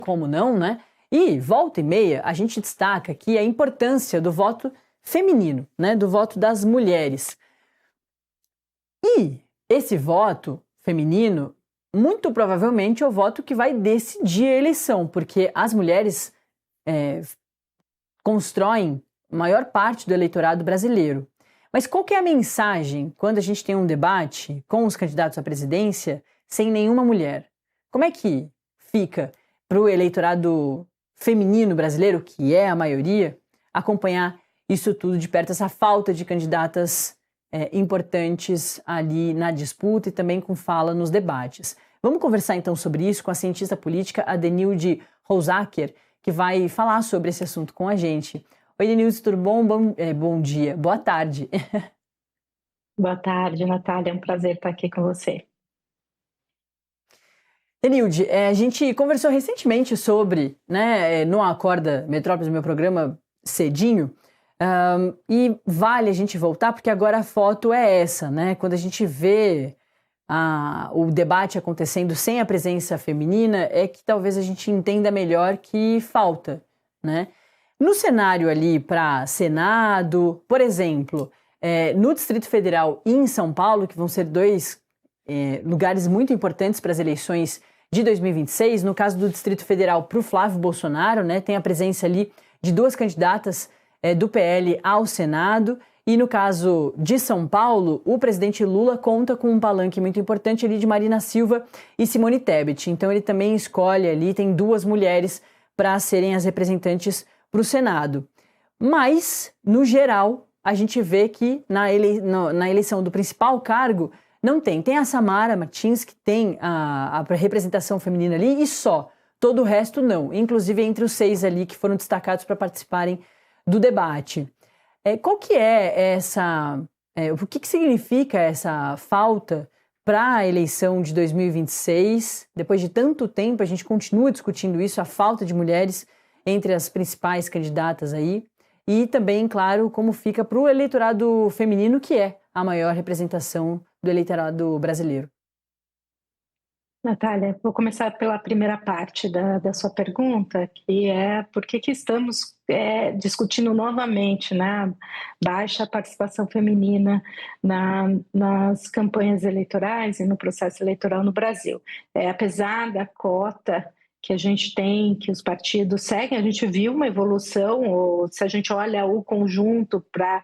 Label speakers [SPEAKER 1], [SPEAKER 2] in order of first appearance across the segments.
[SPEAKER 1] como não, né? E, volta e meia, a gente destaca aqui a importância do voto feminino, né? Do voto das mulheres. E esse voto feminino, muito provavelmente, é o voto que vai decidir a eleição, porque as mulheres constroem a maior parte do eleitorado brasileiro. Mas qual que é a mensagem quando a gente tem um debate com os candidatos à presidência sem nenhuma mulher? Como é que fica para o eleitorado feminino brasileiro, que é a maioria, acompanhar isso tudo de perto, essa falta de candidatas importantes ali na disputa e também com fala nos debates? Vamos conversar então sobre isso com a cientista política Adenilde Rosacker, que vai falar sobre esse assunto com a gente. Oi, Denilson, tudo bom? Bom dia, boa tarde.
[SPEAKER 2] Boa tarde, Natália. É um prazer estar aqui com você.
[SPEAKER 1] Denilde, a gente conversou recentemente sobre, né, no Acorda Metrópolis, meu programa cedinho, e vale a gente voltar porque agora a foto é essa, né? Quando a gente vê o debate acontecendo sem a presença feminina, é que talvez a gente entenda melhor que falta, né? No cenário ali para Senado, por exemplo, no Distrito Federal e em São Paulo, que vão ser dois lugares muito importantes para as eleições de 2026, no caso do Distrito Federal para o Flávio Bolsonaro, né, tem a presença ali de duas candidatas do PL ao Senado, e no caso de São Paulo, o presidente Lula conta com um palanque muito importante ali de Marina Silva e Simone Tebet, então ele também escolhe ali, tem duas mulheres para serem as representantes para o Senado. Mas, no geral, a gente vê que na eleição do principal cargo não tem. Tem a Samara Martins, que tem a representação feminina ali, e só. Todo o resto não. Inclusive entre os 6 ali que foram destacados para participarem do debate. Qual que é essa... o que significa essa falta para a eleição de 2026? Depois de tanto tempo, a gente continua discutindo isso, a falta de mulheres entre as principais candidatas aí, e também, claro, como fica para o eleitorado feminino, que é a maior representação do eleitorado brasileiro.
[SPEAKER 2] Natália, vou começar pela primeira parte da sua pergunta, que é por que estamos discutindo novamente, né, baixa participação feminina nas campanhas eleitorais e no processo eleitoral no Brasil. Apesar da cota que a gente tem, que os partidos seguem, a gente viu uma evolução, ou se a gente olha o conjunto para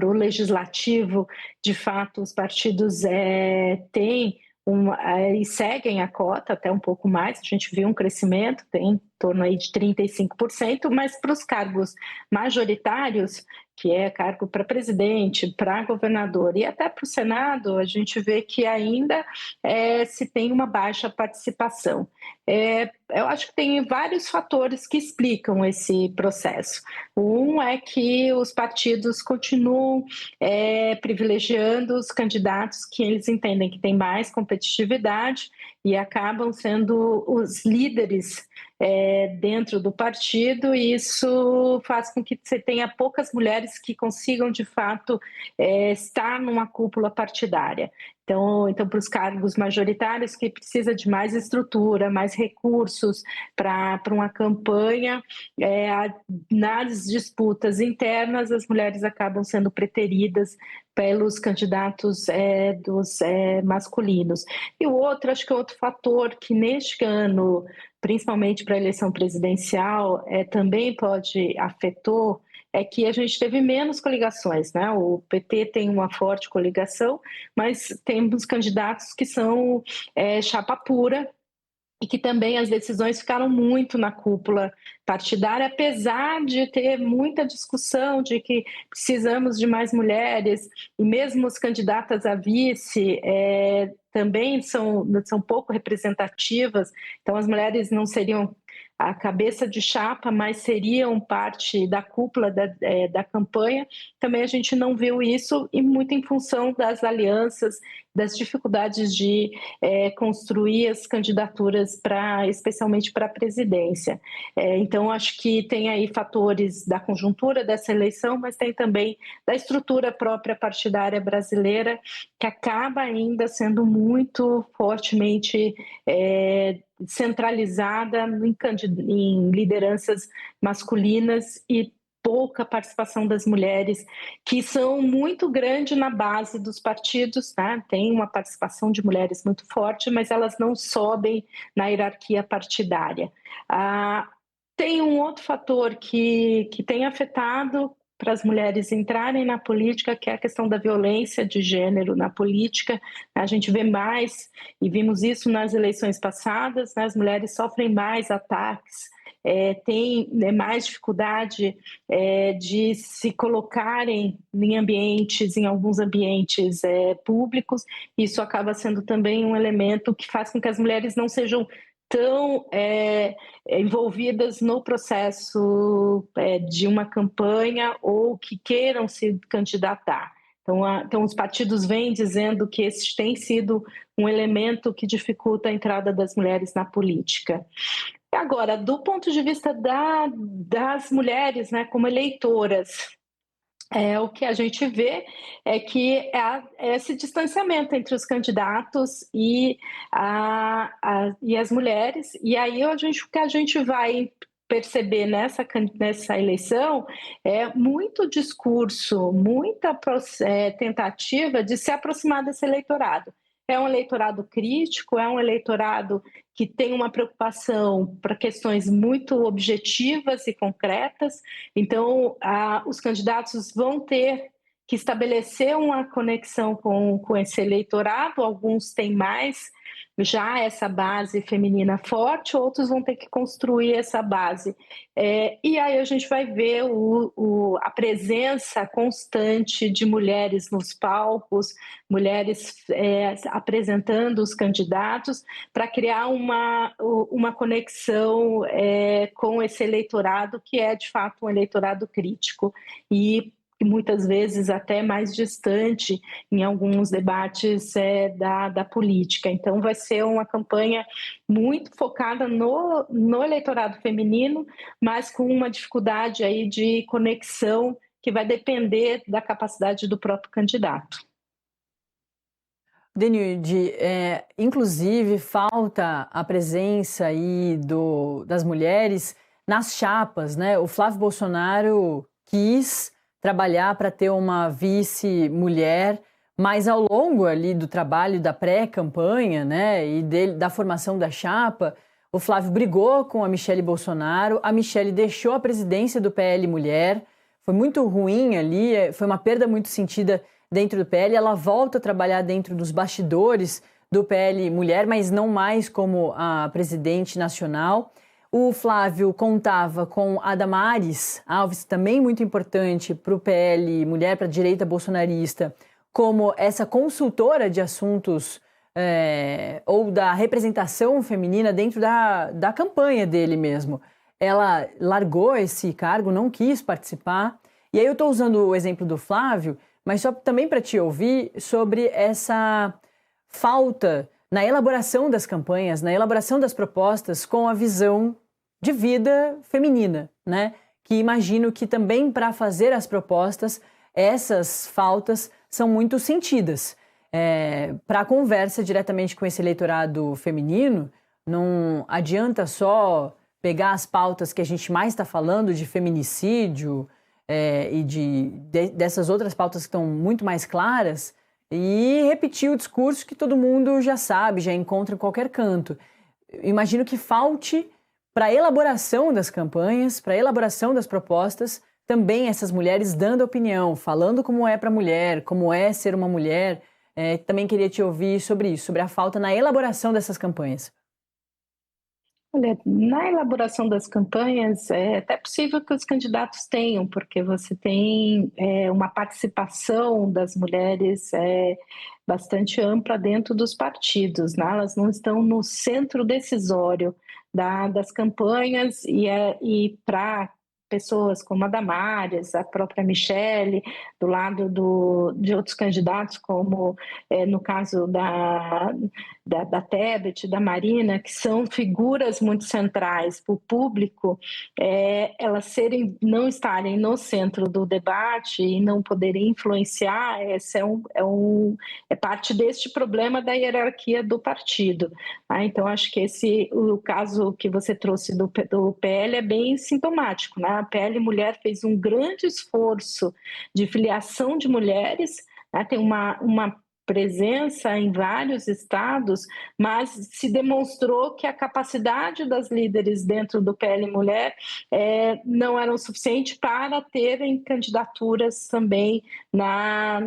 [SPEAKER 2] o legislativo, de fato os partidos têm e seguem a cota até um pouco mais, a gente viu um crescimento, tem em torno aí de 35%, mas para os cargos majoritários, que é cargo para presidente, para governador e até para o Senado, a gente vê que ainda se tem uma baixa participação. Eu acho que tem vários fatores que explicam esse processo. Um é que os partidos continuam privilegiando os candidatos que eles entendem que têm mais competitividade e acabam sendo os líderes dentro do partido, e isso faz com que você tenha poucas mulheres que consigam, de fato, estar numa cúpula partidária. Então para os cargos majoritários, que precisa de mais estrutura, mais recursos para uma campanha, nas disputas internas, as mulheres acabam sendo preteridas pelos candidatos dos masculinos. E o outro, acho que é outro fator que neste ano, principalmente para a eleição presidencial, também afetou, é que a gente teve menos coligações, né? O PT tem uma forte coligação, mas temos candidatos que são chapa pura, e que também as decisões ficaram muito na cúpula partidária, apesar de ter muita discussão de que precisamos de mais mulheres, e mesmo as candidatas a vice também são pouco representativas, então as mulheres não seriam a cabeça de chapa, mas seriam parte da cúpula da campanha. Também a gente não viu isso, e muito em função das alianças, das dificuldades de construir as candidaturas, especialmente para a presidência. Então, acho que tem aí fatores da conjuntura dessa eleição, mas tem também da estrutura própria partidária brasileira, que acaba ainda sendo muito fortemente centralizada em lideranças masculinas e pouca participação das mulheres, que são muito grande na base dos partidos, tá? Tem uma participação de mulheres muito forte, mas elas não sobem na hierarquia partidária. Tem um outro fator que tem afetado para as mulheres entrarem na política, que é a questão da violência de gênero na política. A gente vê mais, e vimos isso nas eleições passadas, né? As mulheres sofrem mais ataques, têm mais dificuldade de se colocarem em alguns ambientes públicos. Isso acaba sendo também um elemento que faz com que as mulheres não sejam tão envolvidas no processo de uma campanha ou que queiram se candidatar. Então, os partidos vêm dizendo que esse tem sido um elemento que dificulta a entrada das mulheres na política. Agora, do ponto de vista das mulheres, né, como eleitoras, o que a gente vê é que esse distanciamento entre os candidatos e as mulheres, e aí o que a gente vai perceber nessa eleição é muito discurso, muita tentativa de se aproximar desse eleitorado. É um eleitorado crítico, é um eleitorado que tem uma preocupação para questões muito objetivas e concretas. Então, os candidatos vão ter que estabelecer uma conexão com esse eleitorado. Alguns têm mais já essa base feminina forte, outros vão ter que construir essa base. E aí a gente vai ver a presença constante de mulheres nos palcos, mulheres apresentando os candidatos, para criar uma conexão com esse eleitorado, que é de fato um eleitorado crítico e muitas vezes até mais distante em alguns debates da política. Então vai ser uma campanha muito focada no eleitorado feminino, mas com uma dificuldade aí de conexão que vai depender da capacidade do próprio candidato.
[SPEAKER 1] Denilde, inclusive falta a presença aí das mulheres nas chapas, né? O Flávio Bolsonaro quis trabalhar para ter uma vice-mulher, mas ao longo ali do trabalho da pré-campanha, né, e da formação da chapa, o Flávio brigou com a Michelle Bolsonaro, a Michelle deixou a presidência do PL Mulher, foi muito ruim ali, foi uma perda muito sentida dentro do PL, ela volta a trabalhar dentro dos bastidores do PL Mulher, mas não mais como a presidente nacional. O Flávio contava com a Damares Alves, também muito importante para o PL Mulher, para a direita bolsonarista, como essa consultora de assuntos ou da representação feminina dentro da campanha dele mesmo. Ela largou esse cargo, não quis participar. E aí eu estou usando o exemplo do Flávio, mas só também para te ouvir sobre essa falta na elaboração das campanhas, na elaboração das propostas com a visão de vida feminina, né? Que imagino que também para fazer as propostas, essas faltas são muito sentidas. Para a conversa diretamente com esse eleitorado feminino, não adianta só pegar as pautas que a gente mais está falando de feminicídio e dessas outras pautas que estão muito mais claras e repetir o discurso que todo mundo já sabe, já encontra em qualquer canto. Imagino que falte para a elaboração das campanhas, para a elaboração das propostas, também essas mulheres dando opinião, falando como é para a mulher, como é ser uma mulher. Também queria te ouvir sobre isso, sobre a falta na elaboração dessas campanhas.
[SPEAKER 2] Olha, na elaboração das campanhas, é até possível que os candidatos tenham, porque você tem uma participação das mulheres bastante ampla dentro dos partidos, né? Elas não estão no centro decisório das campanhas e para pessoas como a Damares, a própria Michele, do lado de outros candidatos, como no caso da Tebet, da Marina, que são figuras muito centrais para o público, elas não estarem no centro do debate e não poderem influenciar, é parte deste problema da hierarquia do partido. Então, acho que o caso que você trouxe do PL é bem sintomático, né? A PL Mulher fez um grande esforço de filiação de mulheres, né? Tem uma presença em vários estados, mas se demonstrou que a capacidade das líderes dentro do PL Mulher não era o suficiente para terem candidaturas também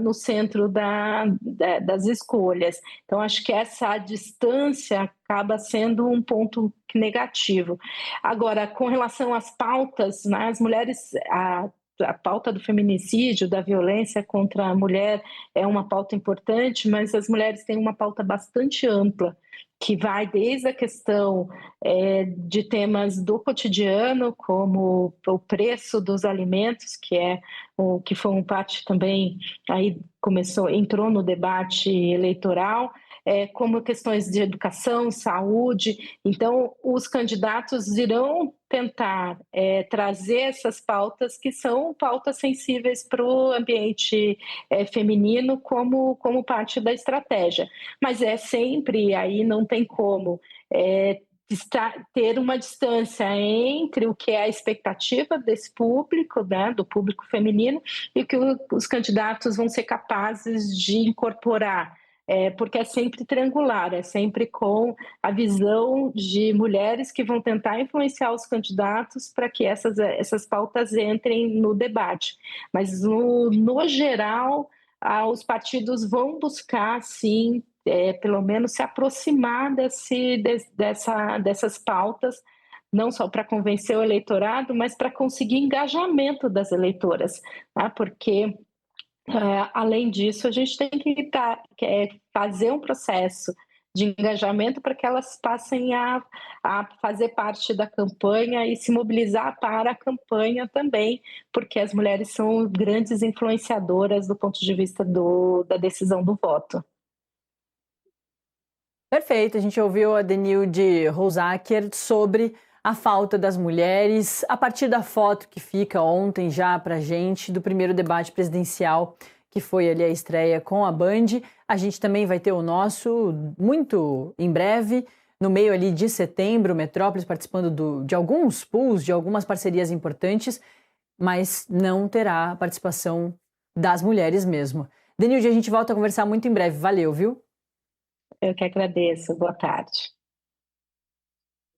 [SPEAKER 2] no centro das escolhas. Então, acho que essa distância acaba sendo um ponto negativo. Agora, com relação às pautas, né, as mulheres... A pauta do feminicídio, da violência contra a mulher é uma pauta importante, mas as mulheres têm uma pauta bastante ampla, que vai desde a questão de temas do cotidiano, como o preço dos alimentos, que foi um parte também, aí entrou no debate eleitoral, como questões de educação, saúde. Então, os candidatos irão tentar trazer essas pautas, que são pautas sensíveis para o ambiente feminino, como parte da estratégia. Mas sempre, aí não tem como ter uma distância entre o que é a expectativa desse público, né, do público feminino, e o que os candidatos vão ser capazes de incorporar. Porque é sempre triangular, é sempre com a visão de mulheres que vão tentar influenciar os candidatos para que essas pautas entrem no debate. Mas, no geral, os partidos vão buscar, sim, pelo menos se aproximar dessas pautas, não só para convencer o eleitorado, mas para conseguir engajamento das eleitoras, tá? Porque... além disso, a gente tem que fazer um processo de engajamento para que elas passem a fazer parte da campanha e se mobilizar para a campanha também, porque as mulheres são grandes influenciadoras do ponto de vista da decisão do voto.
[SPEAKER 1] Perfeito, a gente ouviu a Denilde Rosacker sobre a falta das mulheres, a partir da foto que fica ontem já pra gente, do primeiro debate presidencial, que foi ali a estreia com a Band. A gente também vai ter o nosso muito em breve, no meio ali de setembro, Metrópolis participando de alguns pools, de algumas parcerias importantes, mas não terá a participação das mulheres mesmo. Denilde, a gente volta a conversar muito em breve. Valeu, viu?
[SPEAKER 2] Eu que agradeço. Boa tarde.